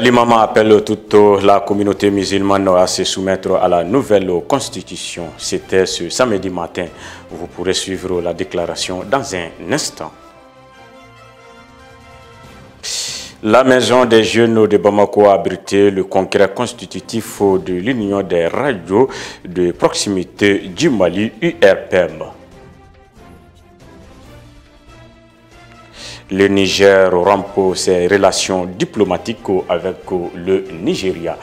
L'Imama appelle toute la communauté musulmane à se soumettre à la nouvelle constitution. C'était ce samedi matin. Vous pourrez suivre la déclaration dans un instant. La maison des jeunes de Bamako a abrité le congrès constitutif de l'Union des radios de proximité du Mali, URPM. Le Niger rompt ses relations diplomatiques avec le Nigeria.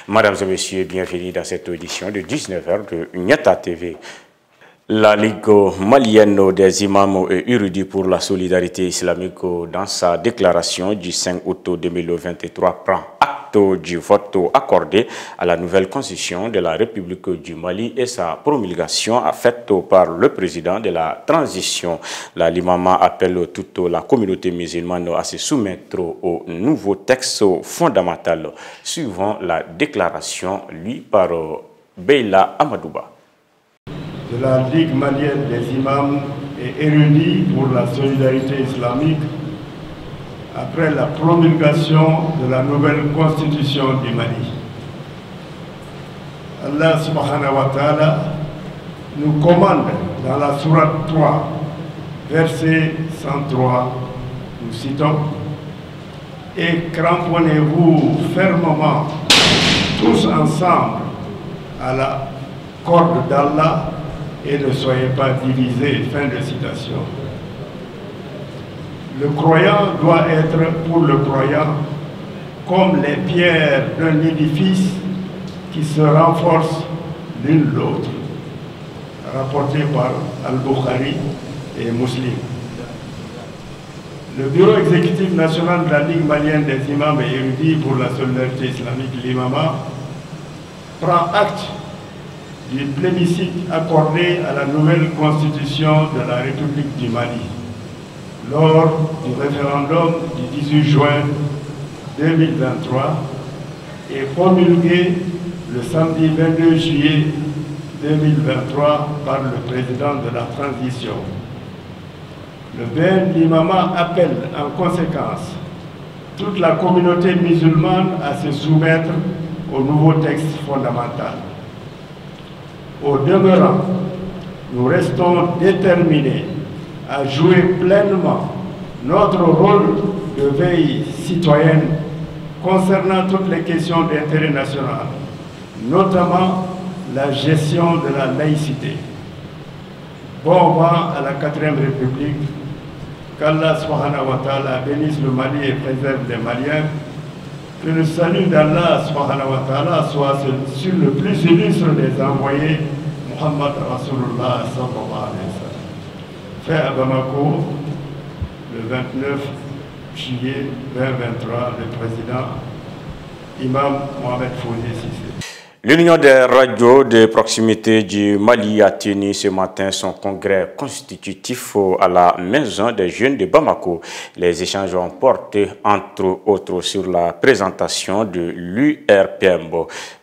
Mesdames et messieurs, bienvenue dans cette édition de 19h de Nyata TV. La Ligue malienne des imams et érudits pour la solidarité islamique, dans sa déclaration du 5 août 2023, prend acte du vote accordé à la nouvelle constitution de la République du Mali et sa promulgation faite par le président de la transition. L'imama appelle toute la communauté musulmane à se soumettre au nouveau texte fondamental, suivant la déclaration lue par Beila Amadouba. De la Ligue malienne des imams et érudits pour la solidarité islamique, après la promulgation de la nouvelle constitution du Mali. Allah subhanahu wa ta'ala nous commande dans la sourate 3, verset 103, nous citons: et cramponnez-vous fermement tous ensemble à la corde d'Allah et ne soyez pas divisés. Fin de citation. Le croyant doit être pour le croyant comme les pierres d'un édifice qui se renforcent l'une l'autre. Rapporté par Al-Bukhari et Muslim. Le bureau exécutif national de la Ligue malienne des imams et érudits pour la solidarité islamique, l'IMAMA, prend acte du plébiscite accordé à la nouvelle constitution de la République du Mali lors du référendum du 18 juin 2023 et promulgué le samedi 22 juillet 2023 par le président de la transition. Le BN l'Imama appelle en conséquence toute la communauté musulmane à se soumettre au nouveau texte fondamental. Au demeurant, nous restons déterminés à jouer pleinement notre rôle de veille citoyenne concernant toutes les questions d'intérêt national, notamment la gestion de la laïcité. Bon vent à la 4e République, qu'Allah subhanahu wa ta'ala bénisse le Mali et préserve les Maliens, que le salut d'Allah subhanahu wa ta'ala soit sur le plus illustre des envoyés, Muhammad Rasulullah sallallahu alayhi wa sallam. Fait à Bamako, le 29 juillet 2023, le président Imam Mohamed Fouzi Cissé. L'Union des radios de proximité du Mali a tenu ce matin son congrès constitutif à la Maison des jeunes de Bamako. Les échanges ont porté entre autres sur la présentation de l'URPM,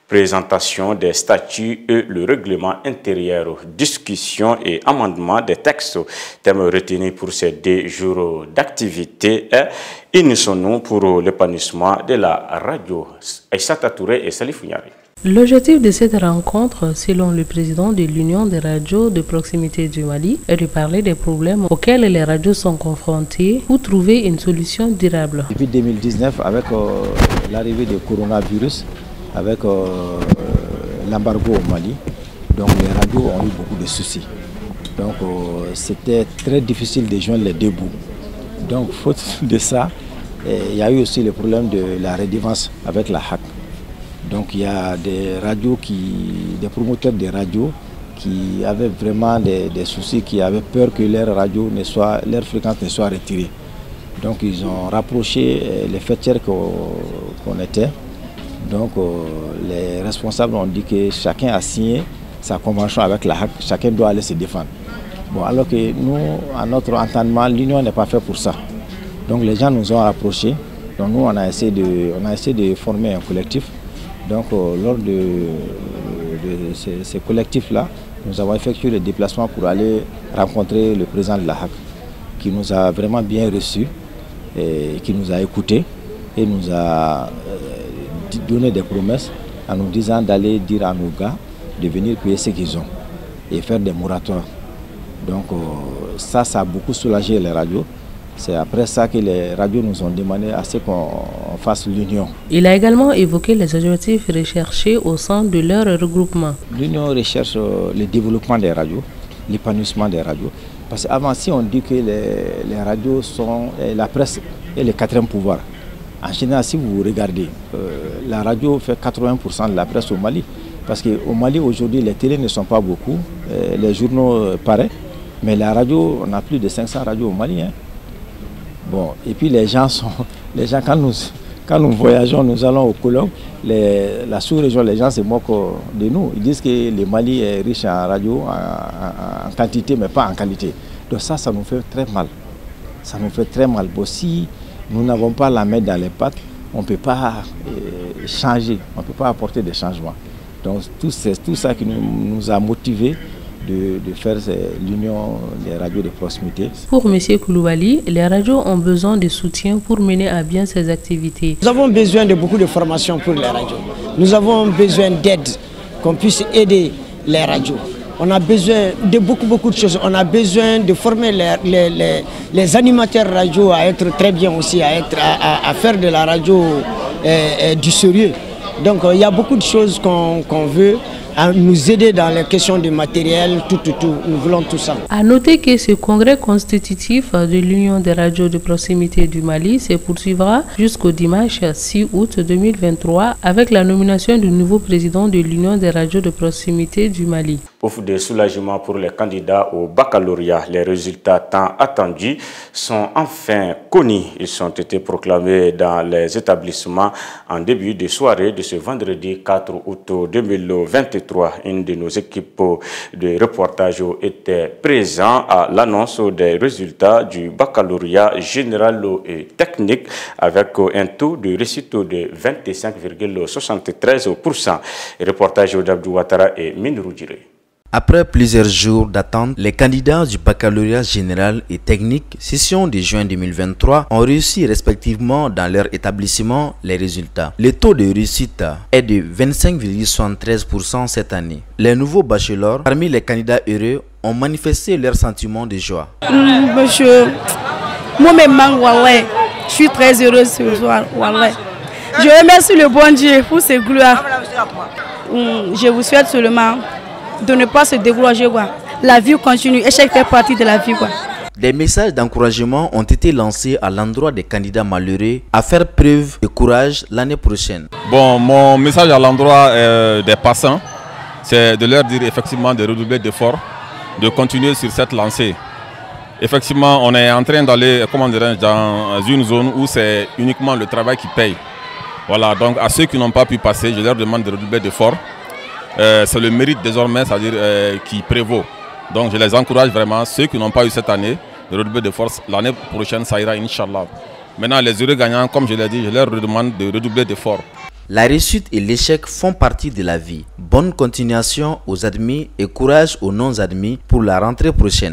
présentation des statuts et le règlement intérieur, discussion et amendement des textes. Thème retenu pour ces 2 jours d'activité est « Unissons-nous pour l'épanouissement de la radio ». Aïssata Touré et Salif Ounyari. L'objectif de cette rencontre, selon le président de l'Union des radios de proximité du Mali, est de parler des problèmes auxquels les radios sont confrontées pour trouver une solution durable. Depuis 2019, avec l'arrivée du coronavirus, avec l'embargo au Mali, donc les radios ont eu beaucoup de soucis. Donc c'était très difficile de joindre les 2 bouts. Donc faute de ça, il y a eu aussi le problème de la redevance avec la HAC. Donc il y a des radios des promoteurs de radios qui avaient vraiment des soucis, qui avaient peur que leur fréquence ne soit retirée. Donc ils ont rapproché les fêtières qu'on était. Donc les responsables ont dit que chacun a signé sa convention avec la HAC, chacun doit aller se défendre. Bon, alors que nous, à notre entendement, l'union n'est pas faite pour ça. Donc les gens nous ont approchés. Donc nous, on a essayé de former un collectif. Donc lors de ces collectifs-là, nous avons effectué le déplacement pour aller rencontrer le président de la HAC, qui nous a vraiment bien reçus, et qui nous a écoutés et nous a donné des promesses en nous disant d'aller dire à nos gars de venir payer ce qu'ils ont et faire des moratoires. Donc ça a beaucoup soulagé les radios. C'est après ça que les radios nous ont demandé à ce qu'on fasse l'union. Il a également évoqué les objectifs recherchés au sein de leur regroupement. L'union recherche le développement des radios, l'épanouissement des radios. Parce qu'avant, si on dit que les radios sont la presse et le quatrième pouvoir, en général, si vous regardez, la radio fait 80% de la presse au Mali. Parce qu'au Mali, aujourd'hui, les télés ne sont pas beaucoup, les journaux pareil, mais la radio, on a plus de 500 radios au Mali. Hein. Bon, et puis les gens, quand nous voyageons, nous allons au colloque, la sous-région, les gens se moquent de nous. Ils disent que le Mali est riche en radio, en quantité, mais pas en qualité. Donc ça nous fait très mal. Ça nous fait très mal. Bon, si nous n'avons pas la main dans les pattes, on ne peut pas changer, on ne peut pas apporter des changements. Donc tout ça qui nous a motivés de faire l'union des radios de proximité. Pour M. Koulibaly, les radios ont besoin de soutien pour mener à bien ces activités. Nous avons besoin de beaucoup de formation pour les radios. Nous avons besoin d'aide, qu'on puisse aider les radios. On a besoin de beaucoup de choses. On a besoin de former les animateurs radio à être très bien aussi, à faire de la radio du sérieux. Donc il y a beaucoup de choses qu'on veut, à nous aider dans les questions de matériel, tout. Nous voulons tout ça. À noter que ce congrès constitutif de l'Union des radios de proximité du Mali se poursuivra jusqu'au dimanche 6 août 2023 avec la nomination du nouveau président de l'Union des radios de proximité du Mali. Ouf de soulagement pour les candidats au baccalauréat. Les résultats tant attendus sont enfin connus. Ils ont été proclamés dans les établissements en début de soirée de ce vendredi 4 août 2023. Une de nos équipes de reportage était présente à l'annonce des résultats du baccalauréat général et technique avec un taux de réussite de 25,73%. Reportage d'Abdou Ouattara et Minrou Djiré. Après plusieurs jours d'attente, les candidats du baccalauréat général et technique session de juin 2023 ont réussi respectivement dans leur établissement les résultats. Le taux de réussite est de 25,73% cette année. Les nouveaux bachelors, parmi les candidats heureux, ont manifesté leur sentiment de joie. Monsieur, moi-même, je suis très heureuse ce soir. Je remercie le bon Dieu pour ses gloires. Je vous souhaite seulement de ne pas se décourager. La vie continue, échec fait partie de la vie. Des messages d'encouragement ont été lancés à l'endroit des candidats malheureux à faire preuve de courage l'année prochaine. Bon, mon message à l'endroit des passants, c'est de leur dire effectivement de redoubler d'efforts, de continuer sur cette lancée. Effectivement, on est en train d'aller dans une zone où c'est uniquement le travail qui paye. Voilà, donc à ceux qui n'ont pas pu passer, je leur demande de redoubler d'efforts. C'est le mérite désormais, c'est-à-dire qui prévaut. Donc je les encourage vraiment, ceux qui n'ont pas eu cette année, de redoubler de force. L'année prochaine, ça ira, Inch'Allah. Maintenant, les heureux gagnants, comme je l'ai dit, je leur demande de redoubler d'efforts. La réussite et l'échec font partie de la vie. Bonne continuation aux admis et courage aux non-admis pour la rentrée prochaine.